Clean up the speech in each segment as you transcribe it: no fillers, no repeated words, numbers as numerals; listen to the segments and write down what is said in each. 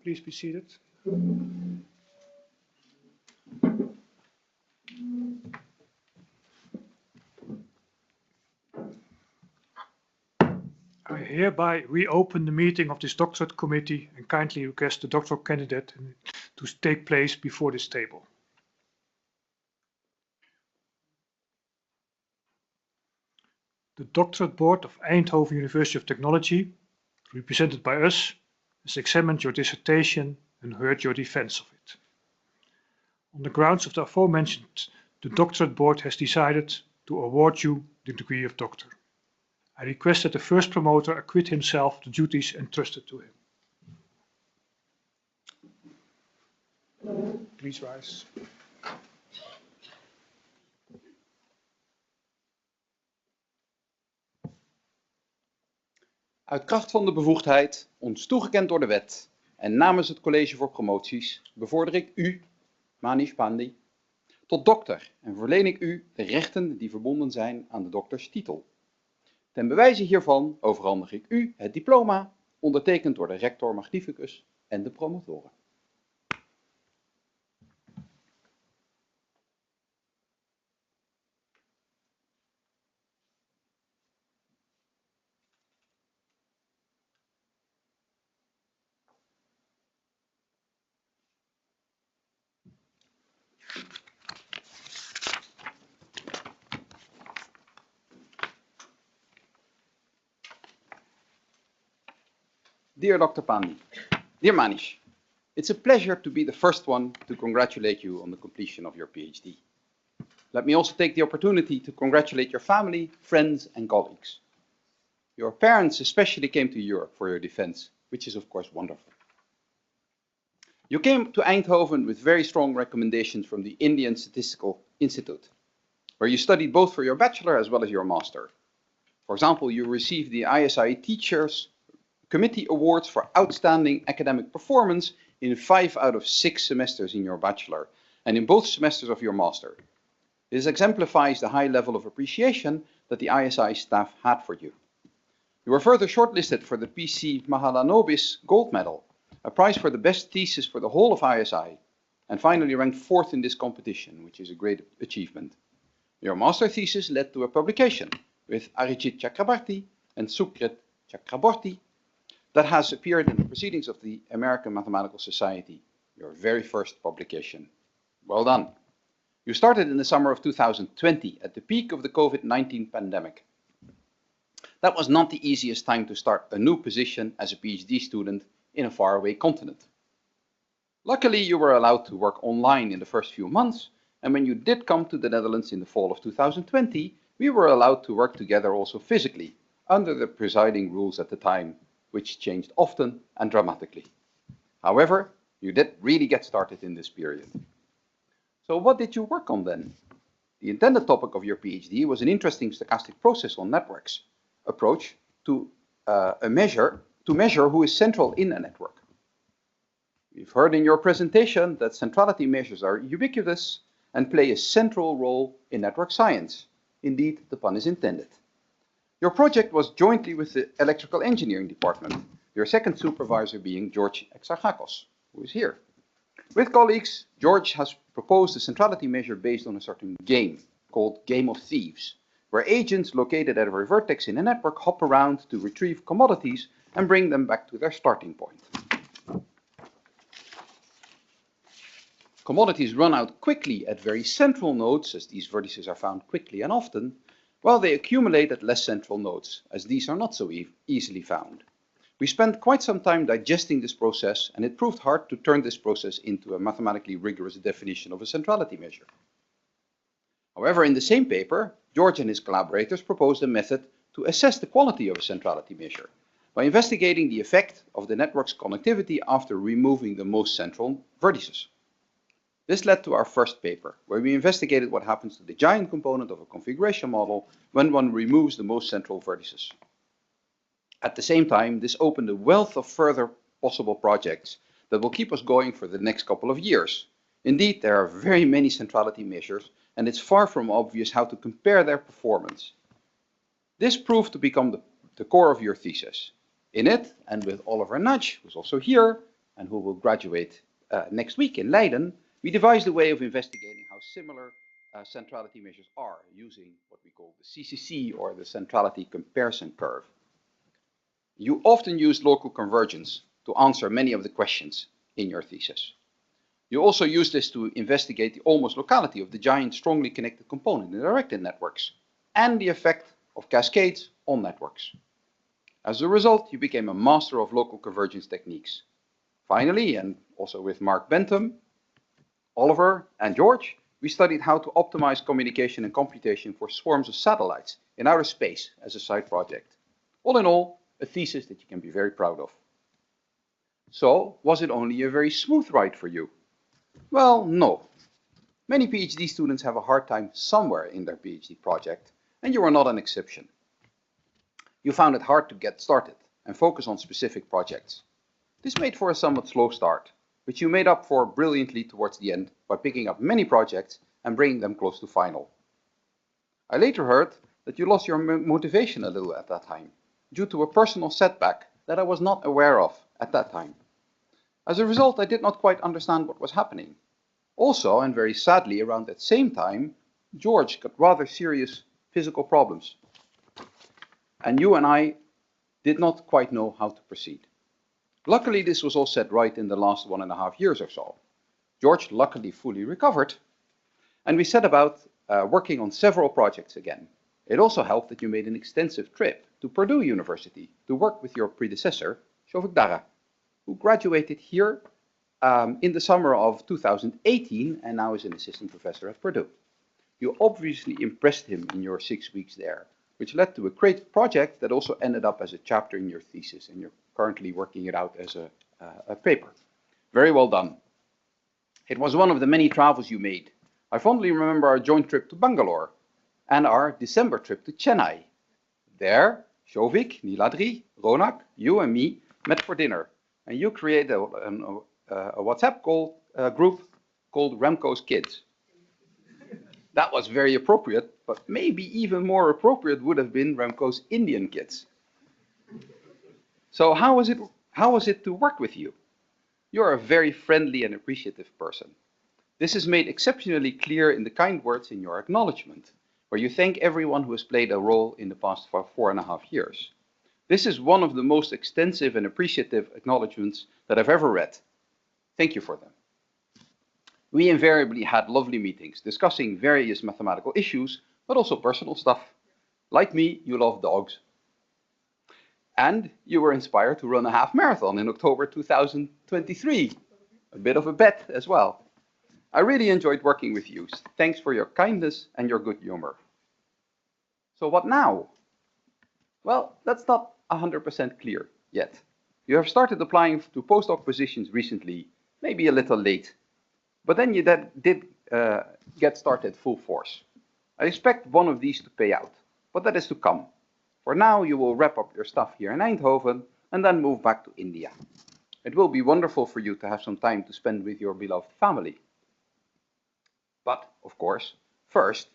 Please be seated. I hereby reopen the meeting of this doctorate committee and kindly request the doctoral candidate to take place before this table. The doctorate board of Eindhoven University of Technology, represented by us, has examined your dissertation and heard your defense of it. On the grounds of the aforementioned, the doctorate board has decided to award you the degree of doctor. I request that the first promoter acquit himself of the duties entrusted to him. Please rise. Uit kracht van de bevoegdheid, ons toegekend door de wet en namens het College voor Promoties, bevorder ik u, Manish Pandey, tot dokter en verleen ik u de rechten die verbonden zijn aan de dokterstitel. Ten bewijze hiervan overhandig ik u het diploma, ondertekend door de rector magnificus en de promotoren. Dear Dr. Pandey, dear Manish, it's a pleasure to be the first one to congratulate you on the completion of your PhD. Let me also take the opportunity to congratulate your family, friends, and colleagues. Your parents especially came to Europe for your defense, which is of course wonderful. You came to Eindhoven with very strong recommendations from the Indian Statistical Institute, where you studied both for your bachelor as well as your master. For example, you received the ISI Teachers Committee Awards for outstanding academic performance in 5 out of 6 semesters in your bachelor and in both semesters of your master. This exemplifies the high level of appreciation that the ISI staff had for you. You were further shortlisted for the PC Mahalanobis Gold Medal, a prize for the best thesis for the whole of ISI, and finally ranked 4th in this competition, which is a great achievement. Your master thesis led to a publication with Arijit Chakrabarty and Sukrit Chakraborty that has appeared in the Proceedings of the American Mathematical Society, your very first publication. Well done. You started in the summer of 2020 at the peak of the COVID-19 pandemic. That was not the easiest time to start a new position as a PhD student in a faraway continent. Luckily, you were allowed to work online in the first few months, and when you did come to the Netherlands in the fall of 2020, we were allowed to work together also physically, under the presiding rules at the time, which changed often and dramatically. However, you did really get started in this period. So what did you work on then? The intended topic of your PhD was an interesting stochastic process on networks approach to measure who is central in a network. We've heard in your presentation that centrality measures are ubiquitous and play a central role in network science. Indeed, the pun is intended. Your project was jointly with the electrical engineering department, your second supervisor being George Exarchakos, who is here. With colleagues, George has proposed a centrality measure based on a certain game called Game of Thieves, where agents located at every vertex in a network hop around to retrieve commodities and bring them back to their starting point. Commodities run out quickly at very central nodes, as these vertices are found quickly and often, while they accumulate at less central nodes, as these are not so easily found. We spent quite some time digesting this process, and it proved hard to turn this process into a mathematically rigorous definition of a centrality measure. However, in the same paper, George and his collaborators proposed a method to assess the quality of a centrality measure by investigating the effect of the network's connectivity after removing the most central vertices. This led to our first paper, where we investigated what happens to the giant component of a configuration model when one removes the most central vertices. At the same time, this opened a wealth of further possible projects that will keep us going for the next couple of years. Indeed, there are very many centrality measures, and it's far from obvious how to compare their performance. This proved to become the core of your thesis. In it, and with Oliver Nudge, who's also here, and who will graduate next week in Leiden, we devised a way of investigating how similar centrality measures are using what we call the CCC, or the centrality comparison curve. You often use local convergence to answer many of the questions in your thesis. You also use this to investigate the almost locality of the giant strongly connected component in directed networks and the effect of cascades on networks. As a result, you became a master of local convergence techniques. Finally, and also with Mark Bentham, Oliver, and George, we studied how to optimize communication and computation for swarms of satellites in outer space as a side project. All in all, a thesis that you can be very proud of. So, was it only a very smooth ride for you? Well, no. Many PhD students have a hard time somewhere in their PhD project, and you are not an exception. You found it hard to get started and focus on specific projects. This made for a somewhat slow start, which you made up for brilliantly towards the end by picking up many projects and bringing them close to final. I later heard that you lost your motivation a little at that time, due to a personal setback that I was not aware of at that time. As a result, I did not quite understand what was happening. Also, and very sadly, around that same time, George got rather serious physical problems. And you and I did not quite know how to proceed. Luckily, this was all set right in the last 1.5 years or so. George luckily fully recovered, and we set about working on several projects again. It also helped that you made an extensive trip to Purdue University to work with your predecessor, Shovik Dara, who graduated here in the summer of 2018 and now is an assistant professor at Purdue. You obviously impressed him in your 6 weeks there, which led to a great project that also ended up as a chapter in your thesis, and you're currently working it out as a paper. Very well done. It was one of the many travels you made. I fondly remember our joint trip to Bangalore and our December trip to Chennai. There, Shovik, Niladri, Ronak, you and me met for dinner, and you created a WhatsApp group called Remco's Kids. That was very appropriate, but maybe even more appropriate would have been Remco's Indian Kids. So how was it to work with you? You're a very friendly and appreciative person. This is made exceptionally clear in the kind words in your acknowledgement, where you thank everyone who has played a role in the past 4.5 years. This is one of the most extensive and appreciative acknowledgements that I've ever read. Thank you for them. We invariably had lovely meetings discussing various mathematical issues, but also personal stuff. Like me, you love dogs. And you were inspired to run a half marathon in October 2023. A bit of a bet as well. I really enjoyed working with you. Thanks for your kindness and your good humor. So what now? Well, that's not 100% clear yet. You have started applying to postdoc positions recently, maybe a little late. But then you did get started full force. I expect one of these to pay out, but that is to come. For now, you will wrap up your stuff here in Eindhoven and then move back to India. It will be wonderful for you to have some time to spend with your beloved family. But, of course, first,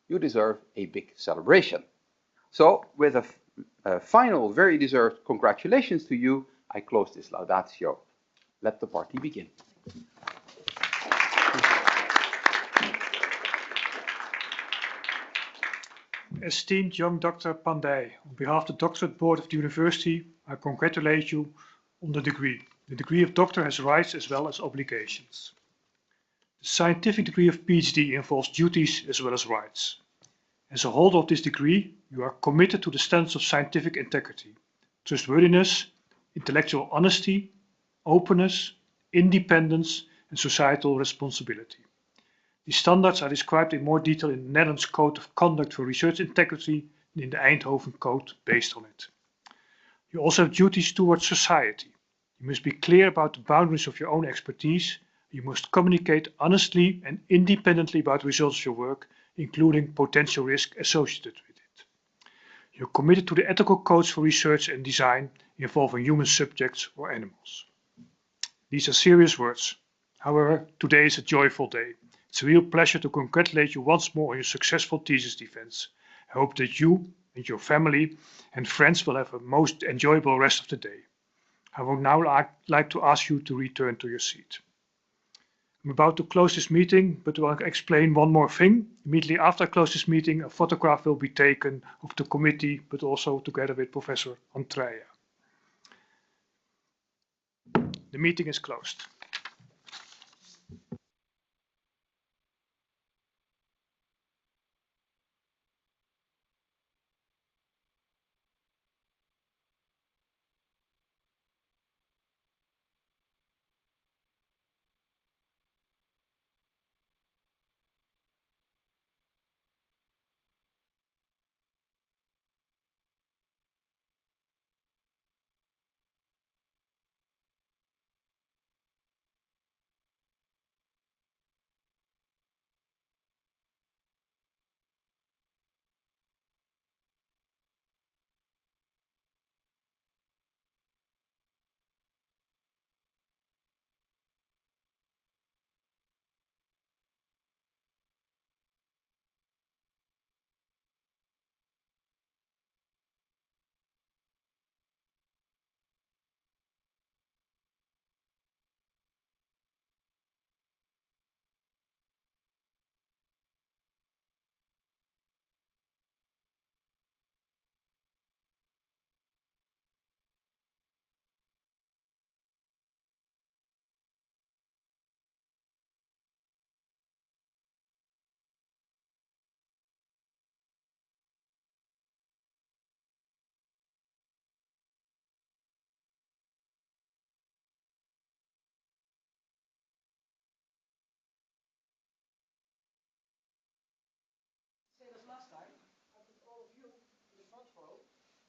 you deserve a big celebration. So, with a final, very deserved congratulations to you, I close this laudatio. Let the party begin. Esteemed young Dr. Pandey, on behalf of the Doctorate Board of the University, I congratulate you on the degree. The degree of doctor has rights as well as obligations. The scientific degree of PhD involves duties as well as rights. As a holder of this degree, you are committed to the standards of scientific integrity, trustworthiness, intellectual honesty, openness, independence, and societal responsibility. These standards are described in more detail in the Netherlands Code of Conduct for Research Integrity and in the Eindhoven Code based on it. You also have duties towards society. You must be clear about the boundaries of your own expertise You must communicate honestly and independently about results of your work, including potential risk associated with it. You're committed to the ethical codes for research and design involving human subjects or animals. These are serious words. However, today is a joyful day. It's a real pleasure to congratulate you once more on your successful thesis defense. I hope that you and your family and friends will have a most enjoyable rest of the day. I would now like to ask you to return to your seat. I'm about to close this meeting, but I will explain one more thing. Immediately after I close this meeting, a photograph will be taken of the committee, but also together with Professor Antreya. The meeting is closed.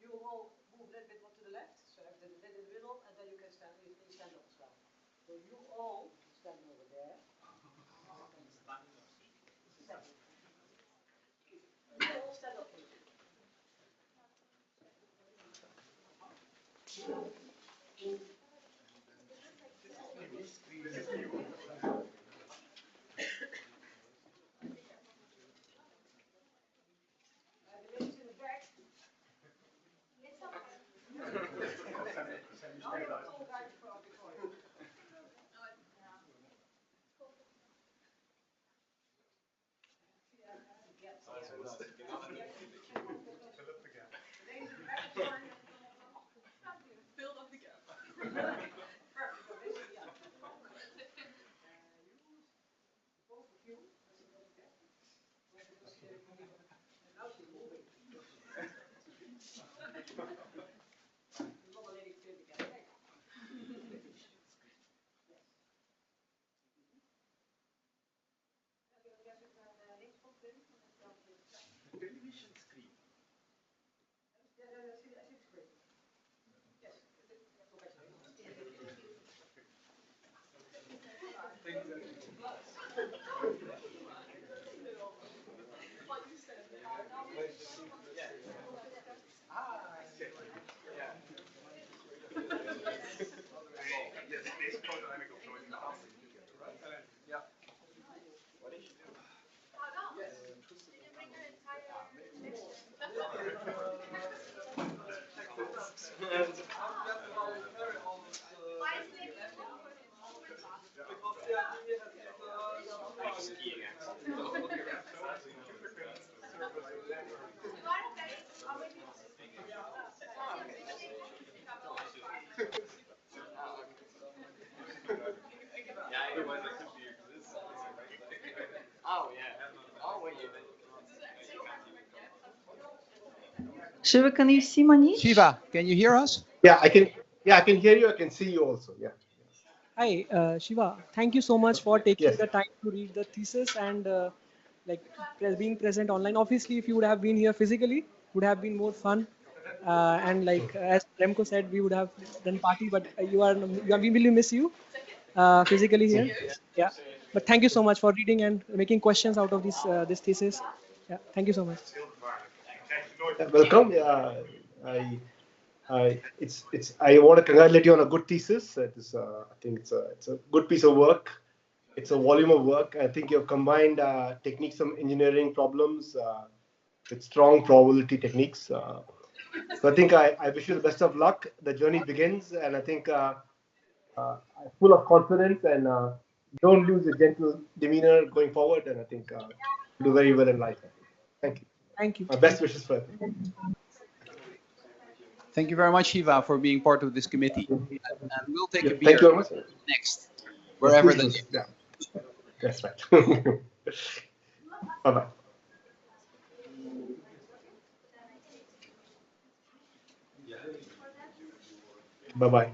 You will all move a little bit more to the left, so everything a bit in the middle, and then you can stand. You can stand up as well. So you all standing over there. You all stand up, please. The ladies in the back. It's okay. Now you have a tall guy before you. Build up the gap. Perfect. So this is both of you. And now she's moving. Another lady still together. Television screen. Yes, this photodynamic approach in the house that you get, right? Yeah. What did you do? Yes. Did you bring your entire Shiva, can you see Manish? Shiva, can you hear us? Yeah, I can. Yeah, I can hear you. I can see you also. Yeah. Hi, Shiva. Thank you so much for taking Yes. the time to read the thesis and like being present online. Obviously, if you would have been here physically, would have been more fun. And like as Remco said, we would have done party. But we really miss you. physically here. Yeah. But thank you so much for reading and making questions out of this thesis. Yeah. Thank you so much. Welcome. I want to congratulate you on a good thesis. I think it's a good piece of work. It's a volume of work. I think you've combined techniques from engineering problems with strong probability techniques. So I think I wish you the best of luck. The journey begins, and I think I'm full of confidence, and don't lose your gentle demeanor going forward. And I think do very well in life. Thank you. Thank you. My best wishes for it. Thank you very much, Shiva, for being part of this committee. And we'll take a beer Thank you very much. next, wherever that Yes, is. yeah. That's right. Bye-bye. Bye-bye.